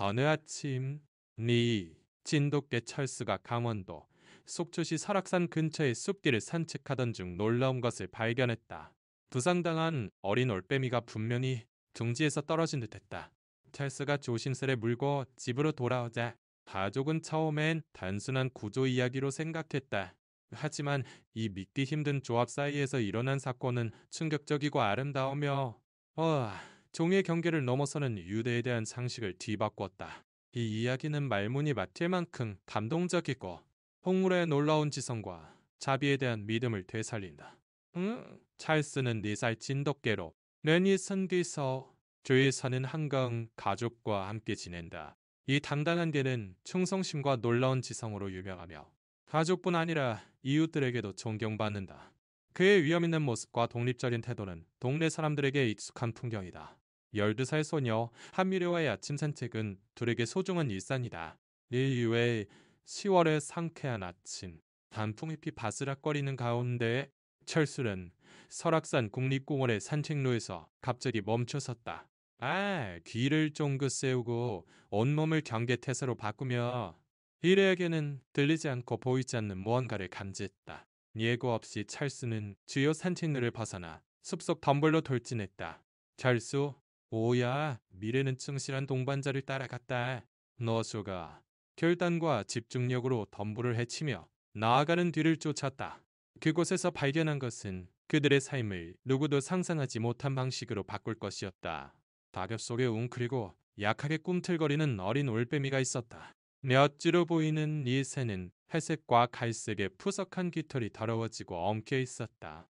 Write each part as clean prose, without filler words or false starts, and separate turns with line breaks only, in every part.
어느 아침 진돗개 철수가 강원도 속초시 설악산 근처의 숲길을 산책하던 중 놀라운 것을 발견했다. 부상당한 어린 올빼미가 분명히 둥지에서 떨어진 듯했다. 철수가 조심스레 물고 집으로 돌아오자 가족은 처음엔 단순한 구조 이야기로 생각했다. 하지만 이 믿기 힘든 조합 사이에서 일어난 사건은 충격적이고 아름다우며 종의 경계를 넘어서는 유대에 대한 상식을 뒤바꿨다. 이 이야기는 말문이 막힐 만큼 감동적이고 홍물의 놀라운 지성과 자비에 대한 믿음을 되살린다. 찰스는 4살 진돗개로 렌이 선기서 교회에 사는 한강 가족과 함께 지낸다. 이 당당한 개는 충성심과 놀라운 지성으로 유명하며 가족뿐 아니라 이웃들에게도 존경받는다. 그의 위험 있는 모습과 독립적인 태도는 동네 사람들에게 익숙한 풍경이다. 12살 소녀 한미래와의 아침 산책은 둘에게 소중한 일상이다. 일 이외에 10월의 상쾌한 아침, 단풍잎이 바스락거리는 가운데 철수는 설악산 국립공원의 산책로에서 갑자기 멈춰섰다. 귀를 쫑긋 세우고 온몸을 경계태세로 바꾸며 이래에게는 들리지 않고 보이지 않는 무언가를 감지했다. 예고 없이 찰스는 주요 산책로를 벗어나 숲속 덤불로 돌진했다. 철수, 오야, 미래는 충실한 동반자를 따라갔다. 너수가 결단과 집중력으로 덤불을 헤치며 나아가는 뒤를 쫓았다. 그곳에서 발견한 것은 그들의 삶을 누구도 상상하지 못한 방식으로 바꿀 것이었다. 낙엽 속에 웅크리고 약하게 꿈틀거리는 어린 올빼미가 있었다. 몇 주로 보이는 이 새는 회색과 갈색의 푸석한 깃털이 더러워지고 엉켜 있었다.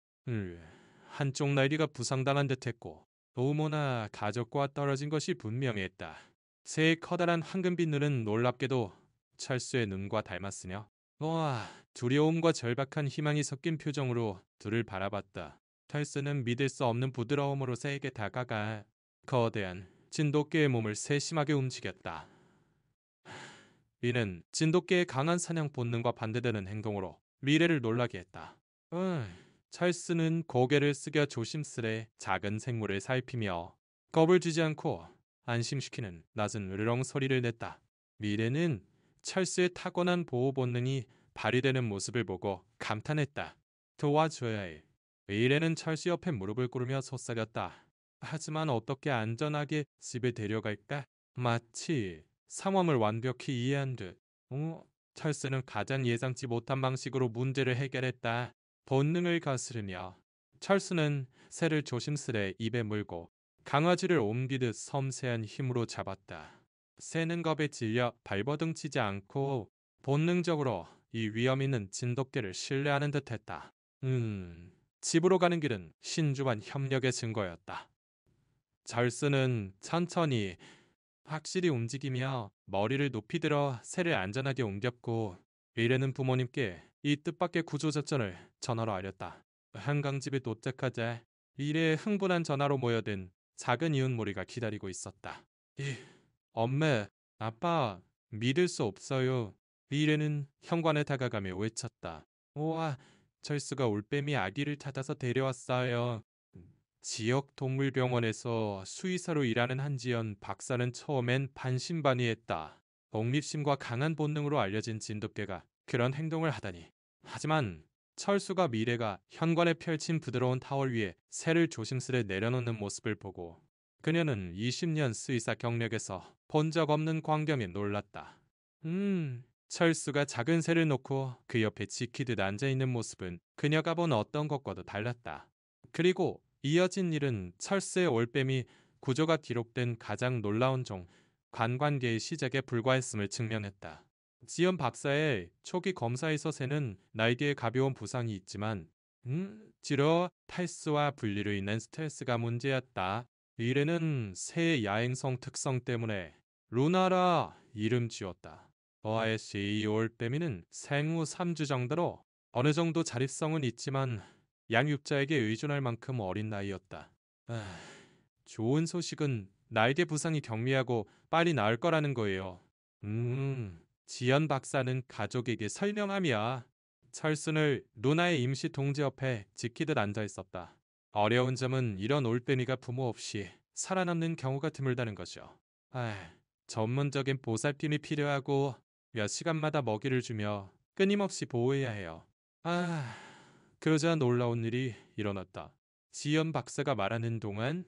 한쪽 날개가 부상당한 듯했고 도모나 가족과 떨어진 것이 분명했다. 새의 커다란 황금빛 눈은 놀랍게도 철수의 눈과 닮았으며 두려움과 절박한 희망이 섞인 표정으로 둘을 바라봤다. 철수는 믿을 수 없는 부드러움으로 새에게 다가가 거대한 진돗개의 몸을 세심하게 움직였다. 이는 진돗개의 강한 사냥 본능과 반대되는 행동으로 미래를 놀라게 했다. 찰스는 고개를 숙여 조심스레 작은 생물을 살피며 겁을 주지 않고 안심시키는 낮은 으르렁 소리를 냈다. 미래는 찰스의 타고난 보호 본능이 발휘되는 모습을 보고 감탄했다. 도와줘야 해. 미래는 찰스 옆에 무릎을 꿇으며 속삭였다. 하지만 어떻게 안전하게 집에 데려갈까? 마치 상황을 완벽히 이해한 듯. 찰스는 가장 예상치 못한 방식으로 문제를 해결했다. 본능을 거스르며 철수는 새를 조심스레 입에 물고 강아지를 옮기듯 섬세한 힘으로 잡았다. 새는 겁에 질려 발버둥 치지 않고 본능적으로 이 위험 있는 진돗개를 신뢰하는 듯했다. 집으로 가는 길은 신중한 협력의 증거였다. 철수는 천천히 확실히 움직이며 머리를 높이 들어 새를 안전하게 옮겼고 미래는 부모님께 이 뜻밖의 구조작전을 전화로 알렸다. 한강집에 도착하자 미래의 흥분한 전화로 모여든 작은 이웃 무리가 기다리고 있었다. 엄마, 아빠, 믿을 수 없어요. 미래는 현관에 다가가며 외쳤다. 우와, 철수가 올빼미 아기를 찾아서 데려왔어요. 지역 동물병원에서 수의사로 일하는 한지연 박사는 처음엔 반신반의했다. 독립심과 강한 본능으로 알려진 진돗개가 그런 행동을 하다니. 하지만 철수가 미래가 현관에 펼친 부드러운 타월 위에 새를 조심스레 내려놓는 모습을 보고 그녀는 20년 수의사 경력에서 본 적 없는 광경에 놀랐다. 철수가 작은 새를 놓고 그 옆에 지키듯 앉아있는 모습은 그녀가 본 어떤 것과도 달랐다. 그리고 이어진 일은 철수의 올빼미 구조가 기록된 가장 놀라운 종 관관계의 시작에 불과했음을 증명했다. 지연 박사의 초기 검사에서 새는 날개에 가벼운 부상이 있지만 지러 탈수와 분리로 인한 스트레스가 문제였다. 미래는 새의 야행성 특성 때문에 루나라 이름 지었다. OSC 올빼미는 생후 3주 정도로 어느 정도 자립성은 있지만 양육자에게 의존할 만큼 어린 나이였다. 좋은 소식은 날개 부상이 경미하고 빨리 나을 거라는 거예요. 지연 박사는 가족에게 설명하며 철순을 루나의 임시 동지 옆에 지키듯 앉아 있었다. 어려운 점은 이런 올빼미가 부모 없이 살아남는 경우가 드물다는 거죠. 전문적인 보살핌이 필요하고 몇 시간마다 먹이를 주며 끊임없이 보호해야 해요. 아, 그러자 놀라운 일이 일어났다. 지연 박사가 말하는 동안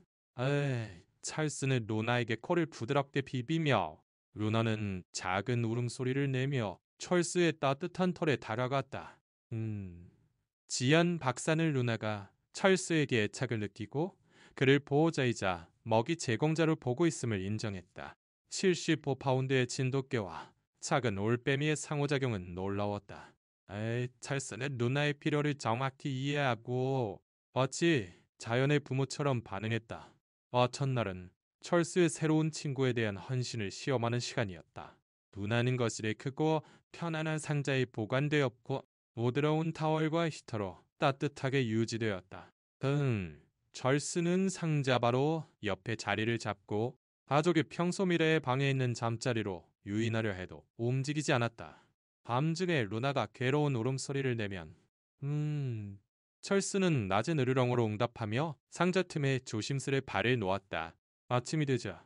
찰스는 루나에게 코를 부드럽게 비비며 루나는 작은 울음소리를 내며 찰스의 따뜻한 털에 다가갔다. 지연 박사는 루나가 찰스에게 애착을 느끼고 그를 보호자이자 먹이 제공자로 보고 있음을 인정했다. 75파운드의 진돗개와 작은 올빼미의 상호작용은 놀라웠다. 찰스는 루나의 필요를 정확히 이해하고 마치 자연의 부모처럼 반응했다. 첫날은 찰스의 새로운 친구에 대한 헌신을 시험하는 시간이었다. 루나는 거실에 크고 편안한 상자에 보관되었고 부드러운 타월과 히터로 따뜻하게 유지되었다. 찰스는 상자 바로 옆에 자리를 잡고 가족이 평소 미래에 방에 있는 잠자리로 유인하려 해도 움직이지 않았다. 밤중에 루나가 괴로운 울음소리를 내면 찰스는 낮은 으르렁으로 응답하며 상자 틈에 조심스레 발을 놓았다. 아침이 되자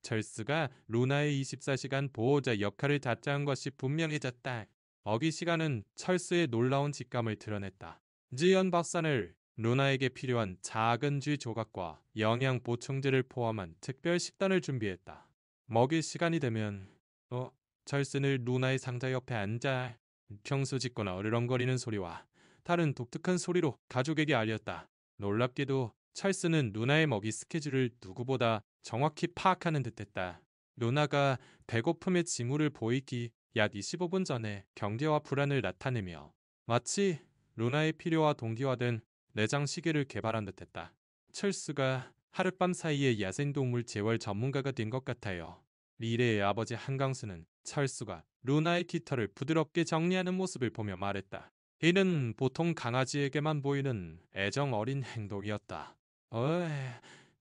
찰스가 루나의 24시간 보호자 역할을 다짜한 것이 분명해졌다. 먹이 시간은 찰스의 놀라운 직감을 드러냈다. 지연 박사는 루나에게 필요한 작은 쥐 조각과 영양 보충제를 포함한 특별 식단을 준비했다. 먹일 시간이 되면 찰스는 루나의 상자 옆에 앉아 평소 짖거나 으르렁거리는 소리와 다른 독특한 소리로 가족에게 알렸다. 놀랍게도 찰스는 루나의 먹이 스케줄을 누구보다 정확히 파악하는 듯했다. 루나가 배고픔의 징후를 보이기 약 25분 전에 경계와 불안을 나타내며 마치 루나의 필요와 동기화된 내장 시계를 개발한 듯했다. 찰스가 하룻밤 사이에 야생동물 재활 전문가가 된 것 같아요. 미래의 아버지 한강수는 찰스가 루나의 깃털을 부드럽게 정리하는 모습을 보며 말했다. 이는 보통 강아지에게만 보이는 애정 어린 행동이었다.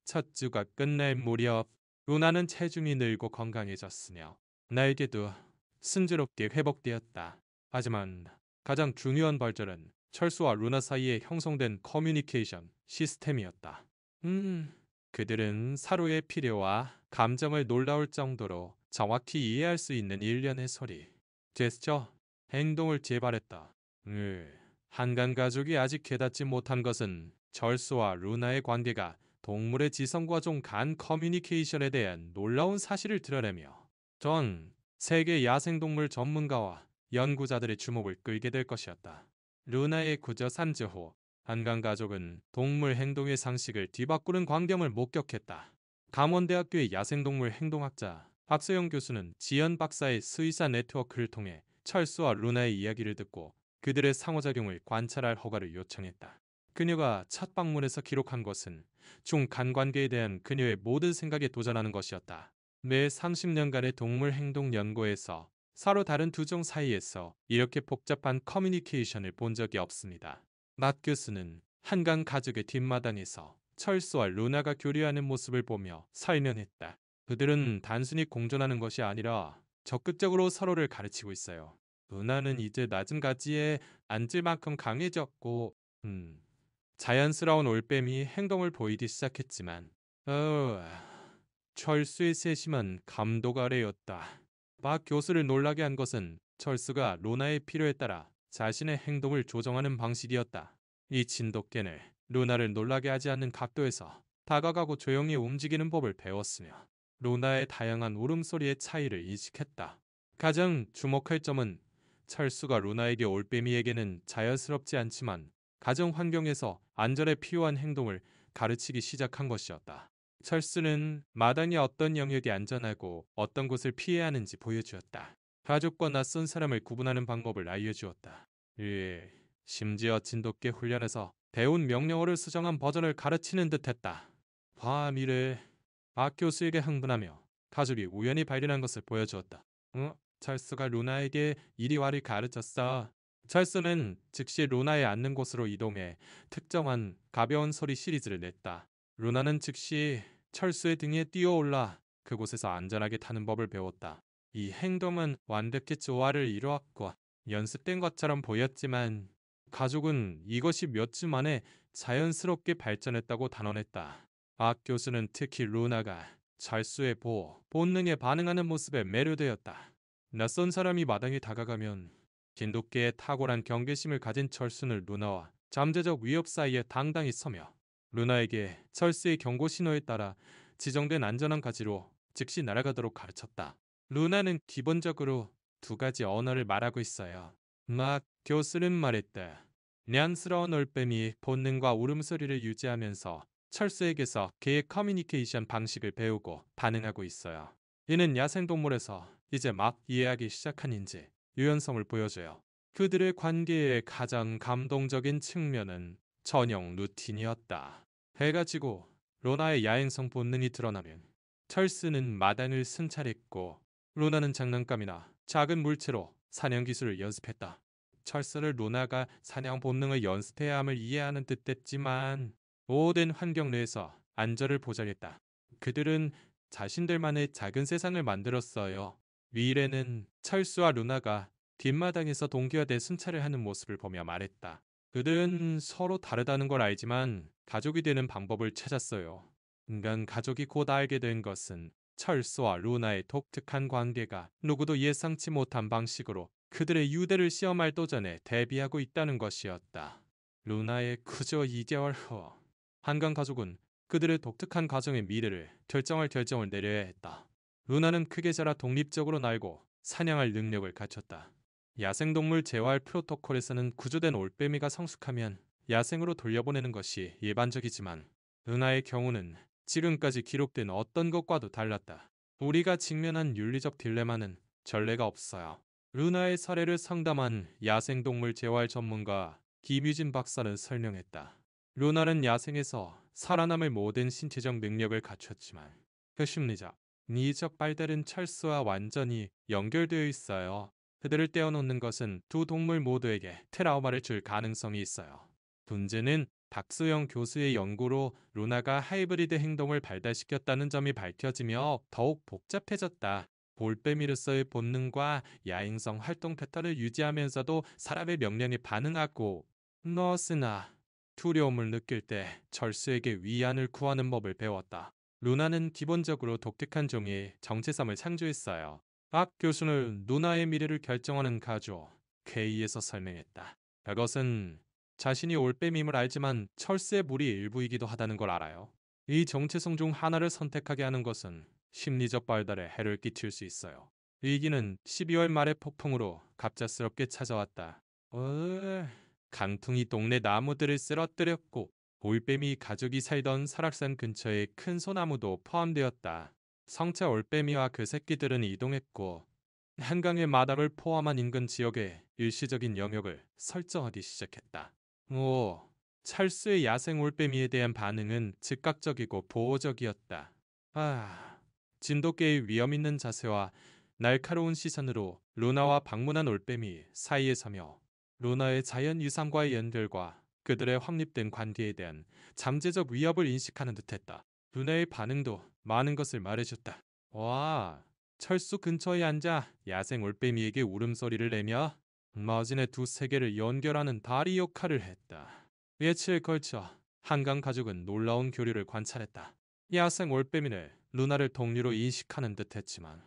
첫 주가 끝날 무렵 루나는 체중이 늘고 건강해졌으며 나에게도 순조롭게 회복되었다. 하지만 가장 중요한 발전은 찰스와 루나 사이에 형성된 커뮤니케이션 시스템이었다. 그들은 서로의 필요와 감정을 놀라울 정도로 정확히 이해할 수 있는 일련의 소리, 제스처, 행동을 재발했다. 한간 가족이 아직 깨닫지 못한 것은 찰스와 루나의 관계가 동물의 지성과 좀 간 커뮤니케이션에 대한 놀라운 사실을 드러내며 전 세계 야생동물 전문가와 연구자들의 주목을 끌게 될 것이었다. 루나의 구조 3주 후 한강 가족은 동물 행동의 상식을 뒤바꾸는 광경을 목격했다. 감원대학교의 야생동물 행동학자 박서영 교수는 지연 박사의 수의사 네트워크를 통해 찰스와 루나의 이야기를 듣고 그들의 상호작용을 관찰할 허가를 요청했다. 그녀가 첫 방문에서 기록한 것은 중간관계에 대한 그녀의 모든 생각에 도전하는 것이었다. 매 30년간의 동물 행동 연구에서 서로 다른 두 종 사이에서 이렇게 복잡한 커뮤니케이션을 본 적이 없습니다. 막 교수는 한강 가족의 뒷마당에서 찰스와 루나가 교류하는 모습을 보며 설명했다. 그들은 단순히 공존하는 것이 아니라 적극적으로 서로를 가르치고 있어요. 루나는 이제 낮은 가지에 앉을 만큼 강해졌고 자연스러운 올빼미 행동을 보이기 시작했지만 찰스의 세심한 감독 아래였다. 박 교수를 놀라게 한 것은 찰스가 루나의 필요에 따라 자신의 행동을 조정하는 방식이었다. 이 진돗개는 루나를 놀라게 하지 않는 각도에서 다가가고 조용히 움직이는 법을 배웠으며 루나의 다양한 울음소리의 차이를 인식했다. 가장 주목할 점은 찰스가 루나에게 올빼미에게는 자연스럽지 않지만 가정 환경에서 안전에 필요한 행동을 가르치기 시작한 것이었다. 찰스는 마당이 어떤 영역이 안전하고 어떤 곳을 피해야 하는지 보여주었다. 가족과 낯선 사람을 구분하는 방법을 알려주었다. 심지어 진돗개 훈련에서 배운 명령어를 수정한 버전을 가르치는 듯했다. 화미를 박 교수에게 흥분하며 가족이 우연히 발견한 것을 보여주었다. 찰스가 루나에게 이리와를 가르쳤어. 찰스는 즉시 루나의 앉는 곳으로 이동해 특정한 가벼운 소리 시리즈를 냈다. 루나는 즉시 찰스의 등에 뛰어올라 그곳에서 안전하게 타는 법을 배웠다. 이 행동은 완벽히 조화를 이루었고 연습된 것처럼 보였지만 가족은 이것이 몇 주 만에 자연스럽게 발전했다고 단언했다. 박 교수는 특히 루나가 철수의 본능에 반응하는 모습에 매료되었다. 낯선 사람이 마당에 다가가면 진돗개의 탁월한 경계심을 가진 철수는 루나와 잠재적 위협 사이에 당당히 서며 루나에게 철수의 경고 신호에 따라 지정된 안전한 가지로 즉시 날아가도록 가르쳤다. 루나는 기본적으로 두 가지 언어를 말하고 있어요. 막 교수는 말했다. 냥스러운 올빼미 본능과 울음소리를 유지하면서 철수에게서 그의 커뮤니케이션 방식을 배우고 반응하고 있어요. 이는 야생동물에서 이제 막 이해하기 시작한인지 유연성을 보여줘요. 그들의 관계의 가장 감동적인 측면은 전용 루틴이었다. 해가 지고 로나의 야행성 본능이 드러나면 철수는 마당을 순찰했고 로나는 장난감이나 작은 물체로 사냥 기술을 연습했다. 철수를 로나가 사냥 본능을 연습해야 함을 이해하는 듯했지만 모든 환경 내에서 안전을 보장했다. 그들은 자신들만의 작은 세상을 만들었어요. 미래는 철수와 루나가 뒷마당에서 동기화된 순찰을 하는 모습을 보며 말했다. 그들은 서로 다르다는 걸 알지만 가족이 되는 방법을 찾았어요. 인간 가족이 곧 알게 된 것은 철수와 루나의 독특한 관계가 누구도 예상치 못한 방식으로 그들의 유대를 시험할 도전에 대비하고 있다는 것이었다. 루나의 그저 2개월 후 한강 가족은 그들의 독특한 가정의 미래를 결정할 결정을 내려야 했다. 루나는 크게 자라 독립적으로 날고 사냥할 능력을 갖췄다. 야생동물 재활 프로토콜에서는 구조된 올빼미가 성숙하면 야생으로 돌려보내는 것이 일반적이지만 루나의 경우는 지금까지 기록된 어떤 것과도 달랐다. 우리가 직면한 윤리적 딜레마는 전례가 없어요. 루나의 사례를 상담한 야생동물 재활 전문가 김유진 박사는 설명했다. 루나는 야생에서 살아남을 모든 신체적 능력을 갖췄지만 그 심리적, 니적 발달은 철수와 완전히 연결되어 있어요. 그들을 떼어놓는 것은 두 동물 모두에게 트라우마를 줄 가능성이 있어요. 문제는 박수영 교수의 연구로 루나가 하이브리드 행동을 발달시켰다는 점이 밝혀지며 더욱 복잡해졌다. 볼빼미로서의 본능과 야행성 활동 패턴을 유지하면서도 사람의 명령에 반응하고 너스나 두려움을 느낄 때 철수에게 위안을 구하는 법을 배웠다. 루나는 기본적으로 독특한 종의 정체성을 창조했어요. 박 교수는 루나의 미래를 결정하는 가조 K에서 설명했다. 그것은 자신이 올빼미임을 알지만 철수의 무리 일부이기도 하다는 걸 알아요. 이 정체성 중 하나를 선택하게 하는 것은 심리적 발달에 해를 끼칠 수 있어요. 위기는 12월 말의 폭풍으로 갑작스럽게 찾아왔다. 강풍이 동네 나무들을 쓰러뜨렸고 올빼미 가족이 살던 설악산 근처의 큰 소나무도 포함되었다. 성체 올빼미와 그 새끼들은 이동했고 한강의 마당을 포함한 인근 지역에 일시적인 영역을 설정하기 시작했다. 찰스의 야생 올빼미에 대한 반응은 즉각적이고 보호적이었다. 진돗개의 위험 있는 자세와 날카로운 시선으로 루나와 방문한 올빼미 사이에 서며 루나의 자연 유산과의 연결과 그들의 확립된 관계에 대한 잠재적 위협을 인식하는 듯했다. 루나의 반응도 많은 것을 말해줬다. 철수 근처에 앉아 야생 올빼미에게 울음소리를 내며 머진의 두 세계를 연결하는 다리 역할을 했다. 며칠에 걸쳐 한강 가족은 놀라운 교류를 관찰했다. 야생 올빼미를 루나를 동료로 인식하는 듯했지만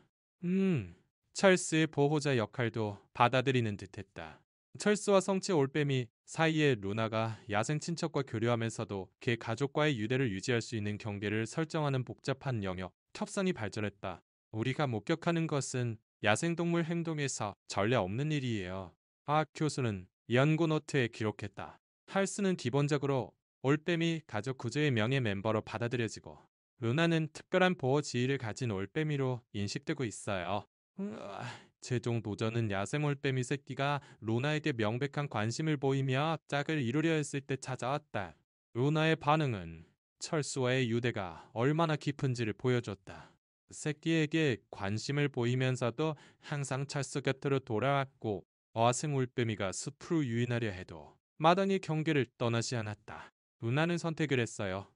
찰스의 보호자 역할도 받아들이는 듯했다. 철수와 성체 올빼미 사이에 루나가 야생 친척과 교류하면서도 그 가족과의 유대를 유지할 수 있는 경계를 설정하는 복잡한 영역, 협상이 발전했다. 우리가 목격하는 것은 야생동물 행동에서 전례 없는 일이에요. 박 교수는 연구 노트에 기록했다. 할스는 기본적으로 올빼미 가족 구조의 명예 멤버로 받아들여지고 루나는 특별한 보호 지위를 가진 올빼미로 인식되고 있어요. 최종 도전은 야생 올빼미 새끼가 루나에게 명백한 관심을 보이며 짝을 이루려 했을 때 찾아왔다. 루나의 반응은 철수와의 유대가 얼마나 깊은지를 보여줬다. 새끼에게 관심을 보이면서도 항상 철수 곁으로 돌아왔고 야생 올빼미가 숲으로 유인하려 해도 마당의 경계를 떠나지 않았다. 루나는 선택을 했어요.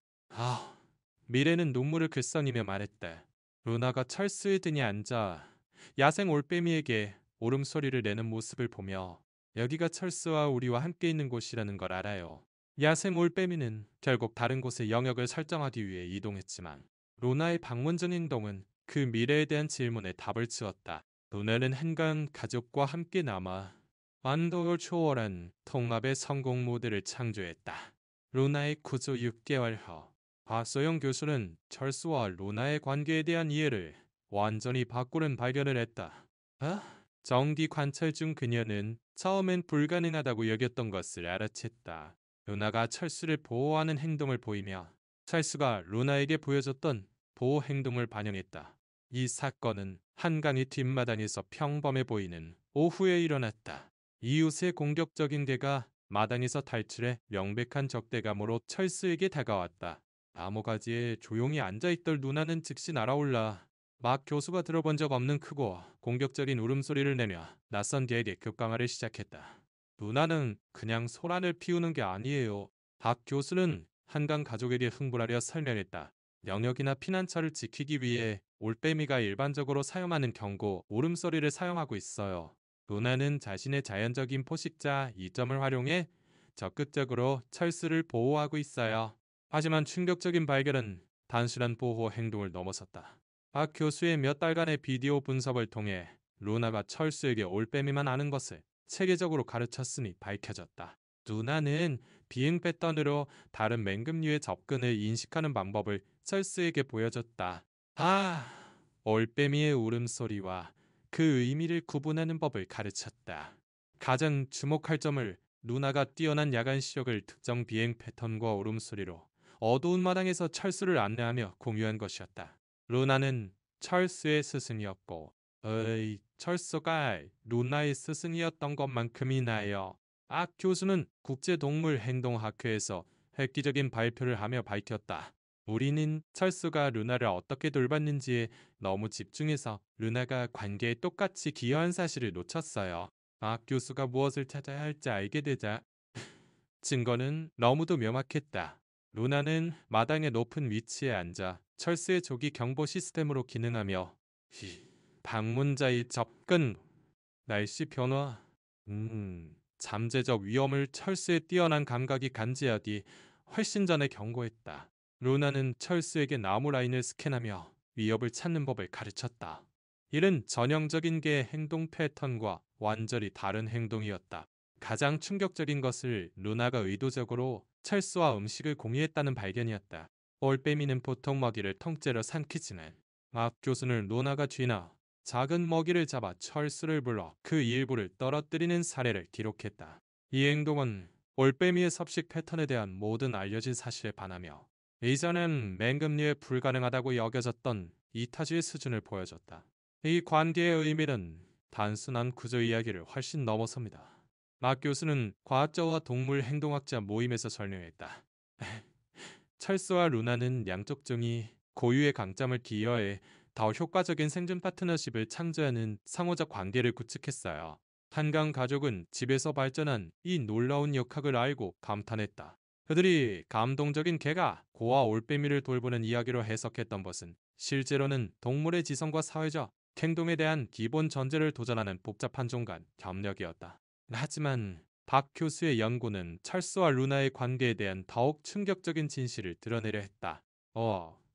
미래는 눈물을 글썽이며 말했다. 루나가 철수의 등에 앉아 야생 올빼미에게 울음소리를 내는 모습을 보며 여기가 철수와 우리와 함께 있는 곳이라는 걸 알아요. 야생 올빼미는 결국 다른 곳에 영역을 설정하기 위해 이동했지만 루나의 방문 전 행동은 그 미래에 대한 질문에 답을 지었다. 루나는 한간 가족과 함께 남아 완도를 초월한 통합의 성공 모델을 창조했다. 루나의 구조 6개월 후, 박소영 교수는 철수와 루나의 관계에 대한 이해를 완전히 바꾸는 발견을 했다. 정기 관찰 중 그녀는 처음엔 불가능하다고 여겼던 것을 알아챘다. 루나가 철수를 보호하는 행동을 보이며 철수가 루나에게 보여줬던 보호 행동을 반영했다. 이 사건은 한강의 뒷마당에서 평범해 보이는 오후에 일어났다. 이웃의 공격적인 개가 마당에서 탈출해 명백한 적대감으로 철수에게 다가왔다. 나무가지에 조용히 앉아있던 루나는 즉시 날아올라 막 교수가 들어본 적 없는 크고 공격적인 울음소리를 내며 낯선 개에게 급강화를 시작했다. 루나는 그냥 소란을 피우는 게 아니에요. 박 교수는 한강 가족에게 흥분하려 설명했다. 영역이나 피난처를 지키기 위해 올빼미가 일반적으로 사용하는 경고 울음소리를 사용하고 있어요. 루나는 자신의 자연적인 포식자 이점을 활용해 적극적으로 철수를 보호하고 있어요. 하지만 충격적인 발견은 단순한 보호 행동을 넘어섰다. 박 교수의 몇 달간의 비디오 분석을 통해 루나가 철수에게 올빼미만 아는 것을 체계적으로 가르쳤음이 밝혀졌다. 루나는 비행 패턴으로 다른 맹금류의 접근을 인식하는 방법을 철수에게 보여줬다. 올빼미의 울음소리와 그 의미를 구분하는 법을 가르쳤다. 가장 주목할 점을 루나가 뛰어난 야간 시력을 특정 비행 패턴과 울음소리로 어두운 마당에서 철수를 안내하며 공유한 것이었다. 루나는 철수의 스승이었고, 철수가 루나의 스승이었던 것만큼이나요. 교수는 국제동물행동학회에서 획기적인 발표를 하며 밝혔다. 우리는 철수가 루나를 어떻게 돌봤는지에 너무 집중해서 루나가 관계에 똑같이 기여한 사실을 놓쳤어요. 교수가 무엇을 찾아야 할지 알게 되자 증거는 너무도 명확했다. 루나는 마당의 높은 위치에 앉아 철수의 조기 경보 시스템으로 기능하며 방문자의 접근, 날씨 변화, 잠재적 위험을 철수의 뛰어난 감각이 감지하디 훨씬 전에 경고했다. 루나는 철수에게 나무 라인을 스캔하며 위협을 찾는 법을 가르쳤다. 이는 전형적인 개의 행동 패턴과 완전히 다른 행동이었다. 가장 충격적인 것을 루나가 의도적으로 철수와 음식을 공유했다는 발견이었다. 올빼미는 보통 먹이를 통째로 삼키지만 박 교수는 루나가 쥐나 작은 먹이를 잡아 철수를 불러 그 일부를 떨어뜨리는 사례를 기록했다. 이 행동은 올빼미의 섭식 패턴에 대한 모든 알려진 사실에 반하며 이전엔 맹금류에 불가능하다고 여겨졌던 이타주의 수준을 보여줬다. 이 관계의 의미는 단순한 구조 이야기를 훨씬 넘어섭니다. 막 교수는 과학자와 동물 행동학자 모임에서 설명했다. 철수와 루나는 양쪽 종이 고유의 강점을 기여해 더 효과적인 생존 파트너십을 창조하는 상호적 관계를 구축했어요. 한강 가족은 집에서 발전한 이 놀라운 역학을 알고 감탄했다. 그들이 감동적인 개가 고아 올빼미를 돌보는 이야기로 해석했던 것은 실제로는 동물의 지성과 사회적 행동에 대한 기본 전제를 도전하는 복잡한 종간 협력이었다. 하지만 박 교수의 연구는 철수와 루나의 관계에 대한 더욱 충격적인 진실을 드러내려 했다.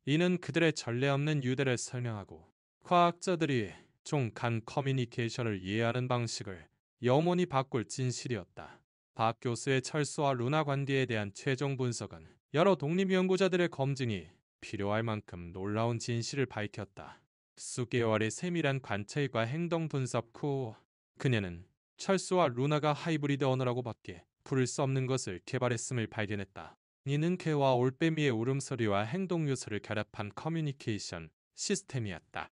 이는 그들의 전례 없는 유대를 설명하고 과학자들이 종 간 커뮤니케이션을 이해하는 방식을 영원히 바꿀 진실이었다. 박 교수의 철수와 루나 관계에 대한 최종 분석은 여러 독립연구자들의 검증이 필요할 만큼 놀라운 진실을 밝혔다. 수개월의 세밀한 관찰과 행동 분석 후 그녀는 철수와 루나가 하이브리드 언어라고 밖에 부를 수 없는 것을 개발했음을 발견했다. 이는 개와 올빼미의 울음소리와 행동 요소를 결합한 커뮤니케이션 시스템이었다.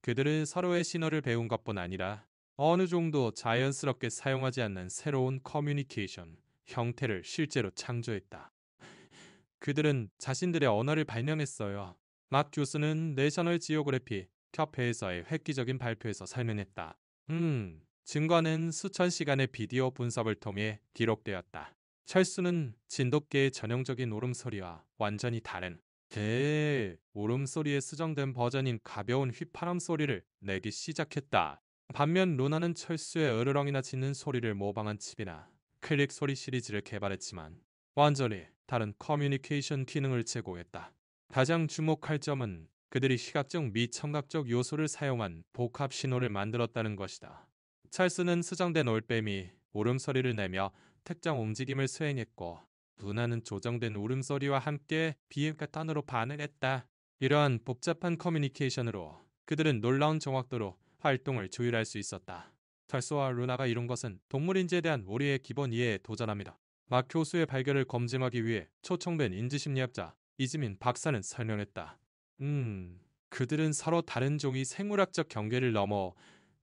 그들은 서로의 신호를 배운 것뿐 아니라 어느 정도 자연스럽게 사용하지 않는 새로운 커뮤니케이션 형태를 실제로 창조했다. 그들은 자신들의 언어를 발명했어요. 막 교수는 내셔널 지오그래피 협회에서의 획기적인 발표에서 설명했다. 증거는 수천 시간의 비디오 분석을 통해 기록되었다. 철수는 진돗개의 전형적인 울음소리와 완전히 다른 개의 울음소리에 수정된 버전인 가벼운 휘파람 소리를 내기 시작했다. 반면 루나는 철수의 으르렁이나 짖는 소리를 모방한 칩이나 클릭 소리 시리즈를 개발했지만 완전히 다른 커뮤니케이션 기능을 제공했다. 가장 주목할 점은 그들이 시각적 및 청각적 요소를 사용한 복합 신호를 만들었다는 것이다. 찰스는 수정된 올빼미 울음소리를 내며 특정 움직임을 수행했고 루나는 조정된 울음소리와 함께 비읍과 턴으로 반응했다. 이러한 복잡한 커뮤니케이션으로 그들은 놀라운 정확도로 활동을 조율할 수 있었다. 찰스와 루나가 이룬 것은 동물인지에 대한 우리의 기본 이해에 도전합니다. 막 교수의 발견을 검증하기 위해 초청된 인지심리학자 이지민 박사는 설명했다. 그들은 서로 다른 종의 생물학적 경계를 넘어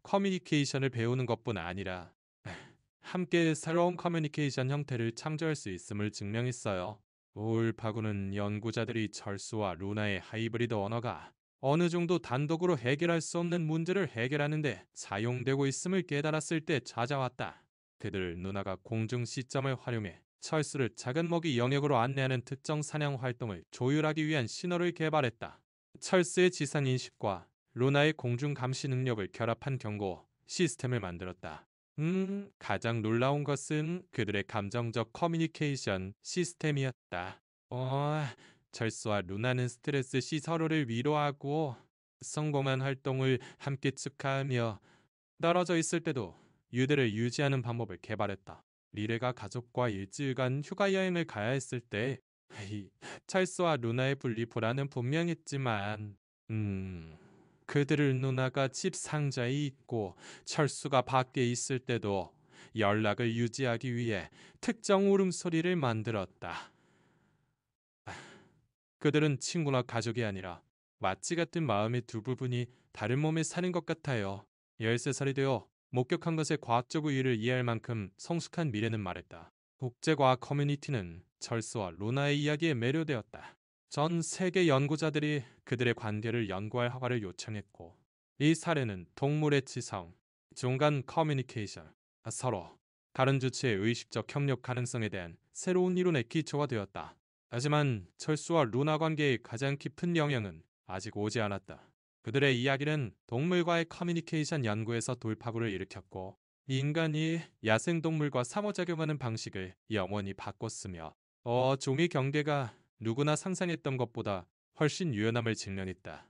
커뮤니케이션을 배우는 것뿐 아니라 함께 새로운 커뮤니케이션 형태를 창조할 수 있음을 증명했어요. 우울파고는 연구자들이 철수와 루나의 하이브리드 언어가 어느 정도 단독으로 해결할 수 없는 문제를 해결하는데 사용되고 있음을 깨달았을 때 찾아왔다. 그들 누나가 공중 시점을 활용해 철수를 작은 먹이 영역으로 안내하는 특정 사냥 활동을 조율하기 위한 신호를 개발했다. 철수의 지상 인식과 루나의 공중 감시 능력을 결합한 경고 시스템을 만들었다. 가장 놀라운 것은 그들의 감정적 커뮤니케이션 시스템이었다. 철수와 루나는 스트레스 시 서로를 위로하고 성공한 활동을 함께 축하하며 떨어져 있을 때도 유대를 유지하는 방법을 개발했다. 리레가 가족과 일주일간 휴가 여행을 가야 했을 때 찰스와 루나의 분리 불안은 분명했지만 그들을 누나가 집 상자에 있고 철수가 밖에 있을 때도 연락을 유지하기 위해 특정 울음소리를 만들었다. 그들은 친구나 가족이 아니라 마치 같은 마음의 두 부분이 다른 몸에 사는 것 같아요. 13살이 되어 목격한 것의 과학적 우위를 이해할 만큼 성숙한 미래는 말했다. 국제과학 커뮤니티는 철수와 루나의 이야기에 매료되었다. 전 세계 연구자들이 그들의 관계를 연구할 허가를 요청했고 이 사례는 동물의 지성, 중간 커뮤니케이션, 서로 다른 주체의 의식적 협력 가능성에 대한 새로운 이론의 기초가 되었다. 하지만 철수와 루나 관계의 가장 깊은 영향은 아직 오지 않았다. 그들의 이야기는 동물과의 커뮤니케이션 연구에서 돌파구를 일으켰고 인간이 야생동물과 상호작용하는 방식을 영원히 바꿨으며 종의 경계가 누구나 상상했던 것보다 훨씬 유연함을 증명했다.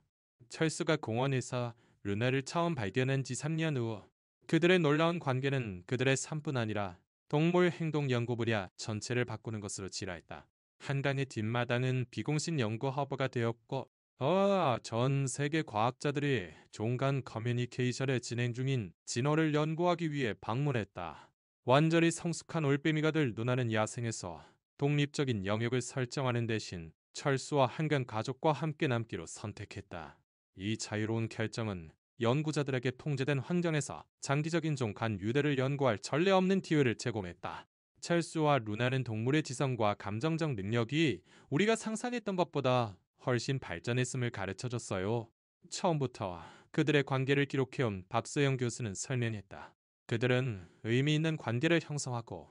철수가 공원에서 루나를 처음 발견한 지 3년 후 그들의 놀라운 관계는 그들의 삶뿐 아니라 동물 행동 연구 분야 전체를 바꾸는 것으로 진화했다. 한강의 뒷마당은 비공식 연구 허브가 되었고 전 세계 과학자들이 종간 커뮤니케이션에 진행 중인 진화를 연구하기 위해 방문했다. 완전히 성숙한 올빼미가 될 누나는 야생에서 독립적인 영역을 설정하는 대신 철수와 한강 가족과 함께 남기로 선택했다. 이 자유로운 결정은 연구자들에게 통제된 환경에서 장기적인 종간 유대를 연구할 전례 없는 기회를 제공했다. 철수와 루나는 동물의 지성과 감정적 능력이 우리가 상상했던 것보다 훨씬 발전했음을 가르쳐줬어요. 처음부터 그들의 관계를 기록해온 박소영 교수는 설명했다. 그들은 의미 있는 관계를 형성하고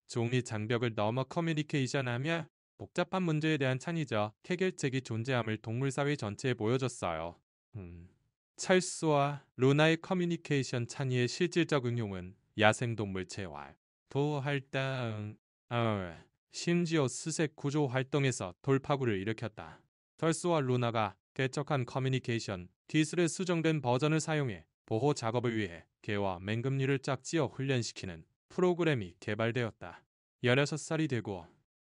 종이 장벽을 넘어 커뮤니케이션하며 복잡한 문제에 대한 창의적 해결책이 존재함을 동물사회 전체에 보여줬어요. 찰스와 루나의 커뮤니케이션 창의의 실질적 응용은 야생동물 재활, 도활동, 심지어 수색 구조 활동에서 돌파구를 일으켰다. 찰스와 루나가 개척한 커뮤니케이션 기술의 수정된 버전을 사용해 보호 작업을 위해 개와 맹금류를 짝지어 훈련시키는 프로그램이 개발되었다. 16살이 되고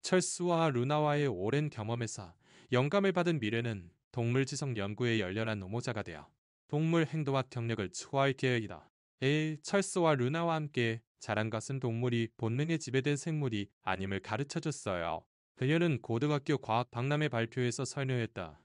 철수와 루나와의 오랜 경험에서 영감을 받은 미래는 동물지성 연구에 열렬한 노모자가 되어 동물 행동학 경력을 추구할 계획이다. 철수와 루나와 함께 자란 것은 동물이 본능에 지배된 생물이 아님을 가르쳐줬어요. 그녀는 고등학교 과학 박람회 발표에서 설명했다.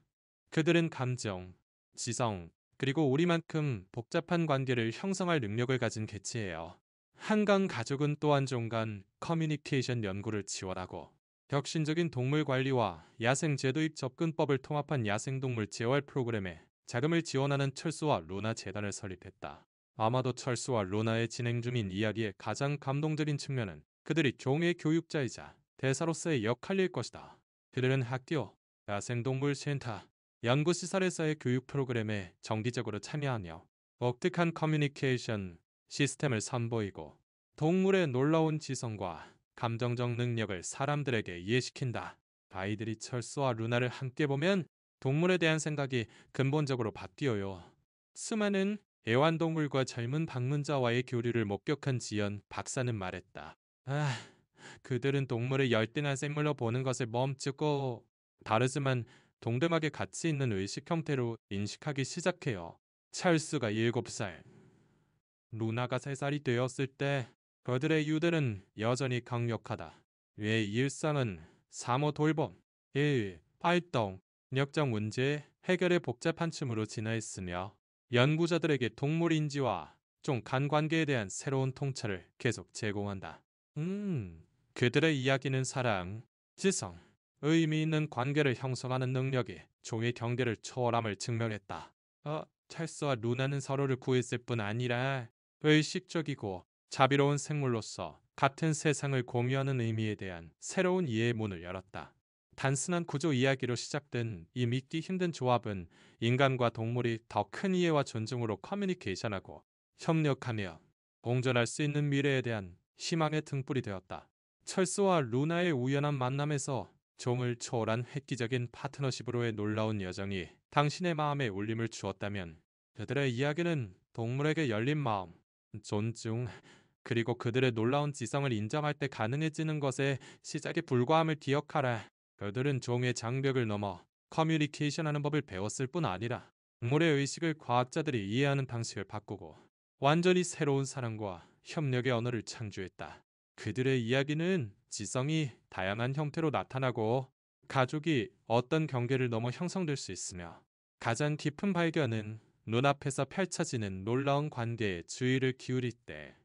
그들은 감정, 지성, 그리고 우리만큼 복잡한 관계를 형성할 능력을 가진 개체예요. 한강 가족은 또한 종간 커뮤니케이션 연구를 지원하고 혁신적인 동물 관리와 야생 제도입 접근법을 통합한 야생동물 재활 프로그램에 자금을 지원하는 철수와 루나 재단을 설립했다. 아마도 철수와 루나의 진행 중인 이야기의 가장 감동적인 측면은 그들이 종의 교육자이자 대사로서의 역할일 것이다. 그들은 학교, 야생동물 센터, 연구시설에서의 교육 프로그램에 정기적으로 참여하며 독특한 커뮤니케이션 시스템을 선보이고 동물의 놀라운 지성과 감정적 능력을 사람들에게 이해시킨다. 아이들이 철수와 루나를 함께 보면 동물에 대한 생각이 근본적으로 바뀌어요. 수많은 애완동물과 젊은 방문자와의 교류를 목격한 지연 박사는 말했다. 그들은 동물을 열등한 생물로 보는 것을 멈추고 다르지만 동등하게 가치 있는 의식 형태로 인식하기 시작해요. 찰스가 7살, 루나가 3살이 되었을 때 그들의 유대는 여전히 강력하다. 왜 일상은 사모 돌봄, 일, 활동, 역적 문제 해결의 복잡한 춤으로 진화했으며 연구자들에게 동물인지와 좀 간관계에 대한 새로운 통찰을 계속 제공한다. 그들의 이야기는 사랑, 지성, 의미 있는 관계를 형성하는 능력이 종의 경계를 초월함을 증명했다. 찰스와 루나는 서로를 구했을 뿐 아니라 의식적이고 자비로운 생물로서 같은 세상을 공유하는 의미에 대한 새로운 이해의 문을 열었다. 단순한 구조 이야기로 시작된 이 믿기 힘든 조합은 인간과 동물이 더 큰 이해와 존중으로 커뮤니케이션하고 협력하며 공존할 수 있는 미래에 대한 희망의 등불이 되었다. 철수와 루나의 우연한 만남에서 종을 초월한 획기적인 파트너십으로의 놀라운 여정이 당신의 마음에 울림을 주었다면 그들의 이야기는 동물에게 열린 마음, 존중, 그리고 그들의 놀라운 지성을 인정할 때 가능해지는 것에 시작에 불과함을 기억하라. 그들은 종의 장벽을 넘어 커뮤니케이션하는 법을 배웠을 뿐 아니라 동물의 의식을 과학자들이 이해하는 방식을 바꾸고 완전히 새로운 사랑과 협력의 언어를 창조했다. 그들의 이야기는 지성이 다양한 형태로 나타나고 가족이 어떤 경계를 넘어 형성될 수 있으며 가장 깊은 발견은 눈앞에서 펼쳐지는 놀라운 관계에 주의를 기울일 때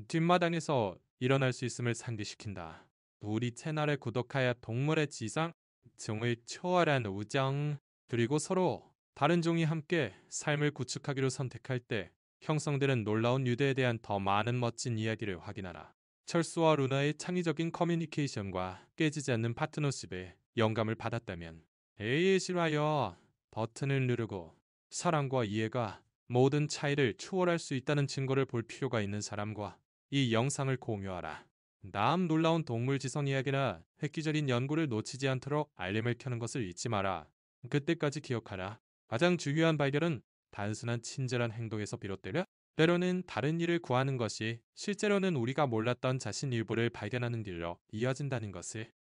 뒷마당에서 일어날 수 있음을 상기시킨다. 우리 채널에 구독하여 동물의 지성, 종을 초월한 우정, 그리고 서로 다른 종이 함께 삶을 구축하기로 선택할 때 형성되는 놀라운 유대에 대한 더 많은 멋진 이야기를 확인하라. 철수와 루나의 창의적인 커뮤니케이션과 깨지지 않는 파트너십에 영감을 받았다면 A에 실하여 버튼을 누르고 사랑과 이해가 모든 차이를 초월할 수 있다는 증거를 볼 필요가 있는 사람과 이 영상을 공유하라. 다음 놀라운 동물 지성 이야기나 획기적인 연구를 놓치지 않도록 알림을 켜는 것을 잊지 마라. 그때까지 기억하라. 가장 중요한 발견은 단순한 친절한 행동에서 비롯되려 때로는 다른 일을 구하는 것이 실제로는 우리가 몰랐던 자신 일부를 발견하는 길로 이어진다는 것을